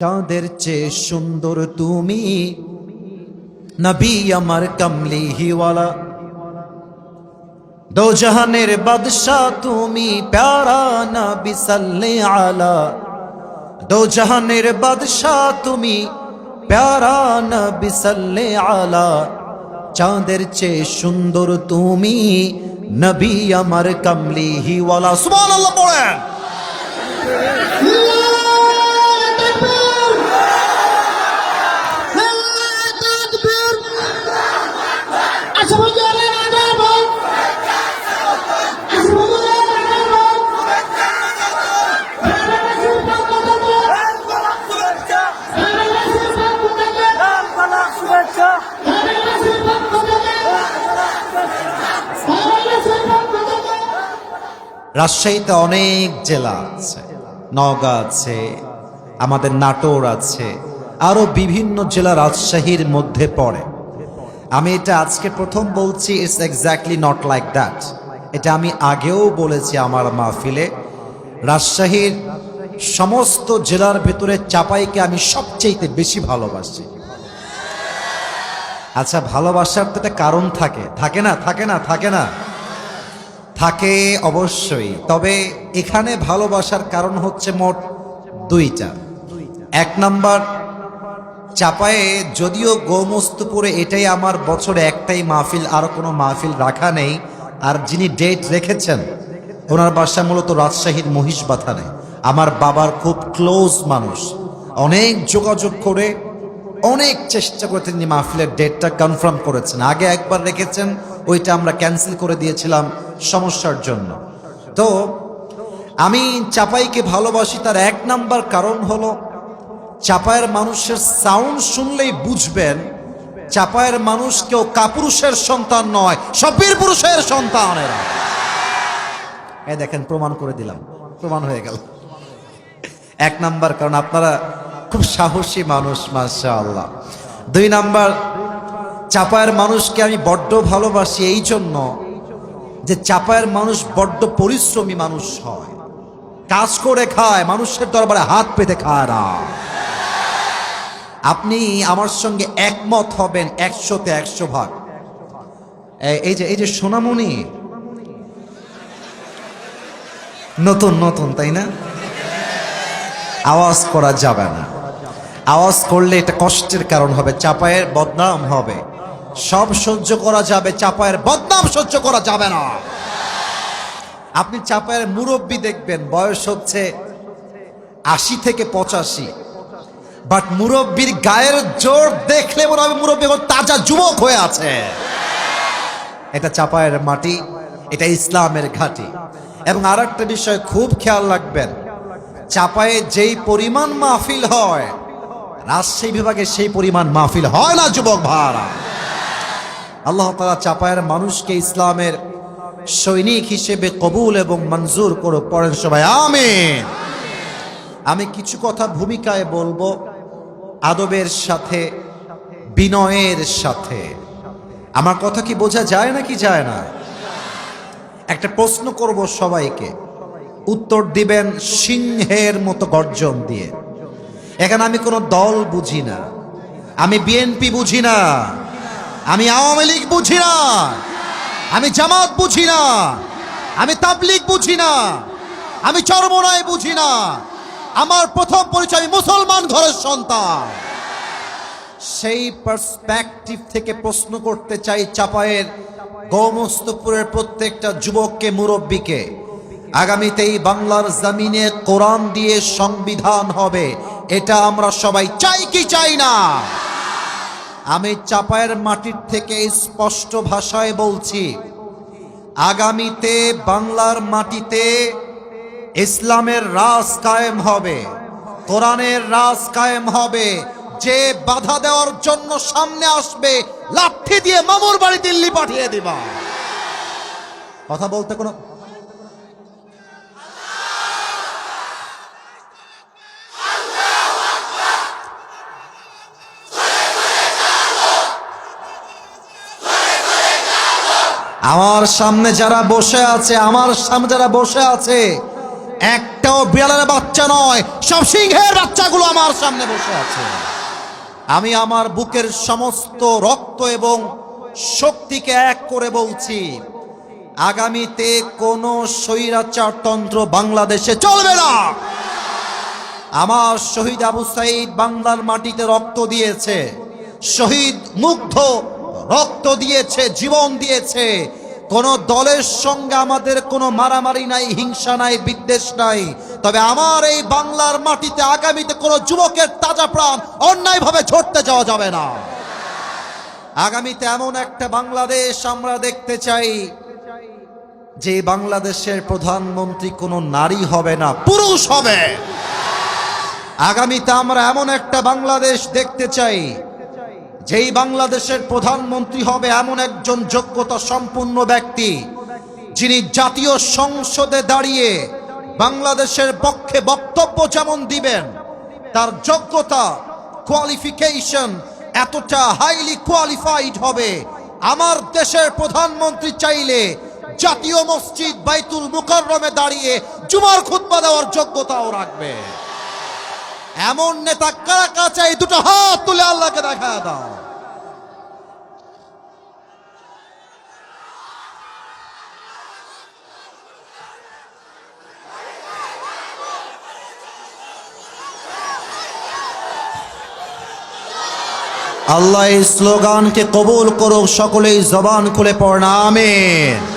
চাঁদের চেয়ে সুন্দর তুমি, নবী আমার কমলি হিওয়ালা। দো জাহানের বাদশাহ তুমি, প্যারা নবী সাল্লে আলা। দো জাহানের বাদশাহ তুমি, প্যারা নবী সাল্লে আলা। চাঁদের চেয়ে সুন্দর তুমি, নবী আমার কমলি হিওয়ালা। সুবহানাল্লাহ পড়েন। রাজশাহীতে অনেক জেলা আছে, নওগাঁ আছে, আমাদের নাটোর আছে, আরো বিভিন্ন জেলা রাজশাহীর মধ্যে পড়ে। আমি এটা আজকে প্রথম বলছি, it's exactly not like that. এটা আমি আগেও বলেছি আমার মাহফিলে। রাজশাহীর সমস্ত জেলার ভেতরে চাপাইকে আমি সবচেয়ে বেশি ভালোবাসি। আচ্ছা, ভালোবাসার তো একটা কারণ থাকে, থাকে না? থাকে না? থাকে না? থাকে অবশ্যই। তবে এখানে ভালোবাসার কারণ হচ্ছে মোট দুইটা। এক নাম্বার, চাপায়ে যদিও গোমস্তুপুরে এটাই আমার বছরে একটাই মাহফিল, আর কোনো মাহফিল রাখা নেই। আর যিনি ডেট রেখেছেন ওনার বাসা মূলত রাজশাহীর মহিষবাথানে। আমার বাবার খুব ক্লোজ মানুষ, অনেক যোগাযোগ করে অনেক চেষ্টা করে তিনি মাহফিলের ডেটটা কনফার্ম করেছেন। আগে একবার রেখেছেন, ওইটা আমরা ক্যান্সেল করে দিয়েছিলাম সমস্যার জন্য। তো আমি চাপাইকে ভালোবাসি, তার এক নাম্বার কারণ হলো চাপায়ের মানুষের সাউন্ড শুনলেই বুঝবেন চাপায়ের মানুষ কেউ কাপুরুষের সন্তান নয়, সব বীর পুরুষের সন্তান এরা। এই দেখেন, প্রমাণ করে দিলাম, প্রমাণ হয়ে গেল। এক নাম্বার কারণ আপনারা খুব সাহসী মানুষ, মাশাআল্লাহ। দুই নাম্বার, চাপায়ের মানুষকে আমি বড্ড ভালোবাসি এই জন্য যে চাপায়ের মানুষ বড্ড পরিশ্রমী মানুষ হয়, কাজ করে খায়, মানুষের দরবারে হাত পেতে খায় না। আপনি আমার সঙ্গে একমত হবেন 100-তে 100 ভাগ। এই যে সোনামণি নতুন নতুন, তাই না? আওয়াজ করা যাবে না, আওয়াজ করলে এটা কষ্টের কারণ হবে, চাপায়ের বদনাম হবে। সব সহ্য করা যাবে, চাপায়ের বদনাম সহ্য করা যাবে না। আপনি চাপায়ের মুরব্বী দেখবেন বয়স হচ্ছে 80 থেকে 85, বাট মুরব্বীর গায়ের জোর দেখলে মনে হবে মুরব্বী এখন তাজা যুবক হয়ে আছে। এটা চাপায়ের মাটি, এটা ইসলামের ঘাঁটি। এবং আর একটা বিষয় খুব খেয়াল রাখবেন, চাপায়ে যেই পরিমাণ মাহফিল হয়, রাজশাহী বিভাগে সেই পরিমাণ মাহফিল হয় না যুবক ভাইরা। আল্লাহ তাআলা চাপায়ের মানুষকে ইসলামের সৈনিক হিসেবে কবুল এবং মঞ্জুর করুক। পড়েন সবাই আমিন। আমি কিছু কথা ভূমিকায় বলবো, আদবের সাথে, বিনয়ের সাথে। আমার কথা কি বোঝা যায় নাকি যায় না? একটা প্রশ্ন করব সবাইকে, উত্তর দিবেন সিংহের মতো গর্জন দিয়ে। এখানে আমি কোনো দল বুঝি না, আমি বিএনপি বুঝি না, আমি আওয়ামী লীগ বুঝি না, আমি জামাত বুঝি না, আমি তাবলীগ বুঝি না, আমি চরমোনাই বুঝি না। আমার প্রথম পরিচয়, আমি মুসলমান ঘরের সন্তান। সেই পার্সপেক্টিভ থেকে প্রশ্ন করতে চাই চাপায়ের গোমস্তুপুরের প্রত্যেকটা যুবককে, মুরব্বীকে। আগামীতেই বাংলার জমিনে কোরআন দিয়ে সংবিধান হবে, এটা আমরা সবাই চাই কি চাই না? আমি চাপায়ের মাটির থেকে স্পষ্ট ভাষায় বলছি, আগামীতে বাংলার মাটিতে ইসলামের রাজ কায়েম হবে, কোরআনের রাজ কায়েম হবে। যে বাধা দেওয়ার জন্য সামনে আসবে, লাঠি দিয়ে মামুর বাড়ি দিল্লি পাঠিয়ে দিবা। কথা বলতে কোনো আমার সামনে যারা বসে আছে, আমার সামনে যারা বসে আছে, এক একটাও বিড়ালের বাচ্চা নয়, সব সিংহের বাচ্চাগুলো আমার সামনে বসে আছে। আমি আমার বুকের সমস্ত রক্ত এবং শক্তিকে এক করে বলছি, আগামীতে কোনো স্বৈরাচারতন্ত্র বাংলাদেশে চলবে না। আমার শহীদ আবু সাঈদ বাংলার মাটিতে রক্ত দিয়েছে, শহীদ মুগ্ধ রক্ত দিয়েছে, জীবন দিয়েছে। কোন দলের সঙ্গে আমাদের কোনো মারামারি নাই, হিংসা নাই, বিদ্বেষ নাই। তবে আমার এই বাংলার মাটিতে আগামীতে কোনো যুবকের তাজা প্রাণ অন্যায়ভাবে ঝরতে যাওয়া যাবে না। আগামীতে এমন একটা বাংলাদেশ আমরা দেখতে চাই যে বাংলাদেশের প্রধানমন্ত্রী কোনো নারী হবে না, পুরুষ হবে। আগামীতে আমরা এমন একটা বাংলাদেশ দেখতে চাই যেই বাংলাদেশের প্রধানমন্ত্রী হবে এমন একজন যোগ্যতা সম্পন্ন ব্যক্তি, যিনি জাতীয় সংসদে দাঁড়িয়ে বাংলাদেশের পক্ষে বক্তব্য যেমন দিবেন, তার যোগ্যতা কোয়ালিফিকেশন এতটা হাইলি কোয়ালিফাইড হবে। আমার দেশের প্রধানমন্ত্রী চাইলে জাতীয় মসজিদ বাইতুল মুকাররমে দাঁড়িয়ে জুমার খুতবা দেওয়ার যোগ্যতাও রাখবে। এমন নেতা কারা কারা চাই? দুটো হাত তুলে আল্লাহকে দেখা দাও। আল্লাহ এই স্লোগানকে কবুল করুক। সকলেই জবান খুলে পড়না আমিন।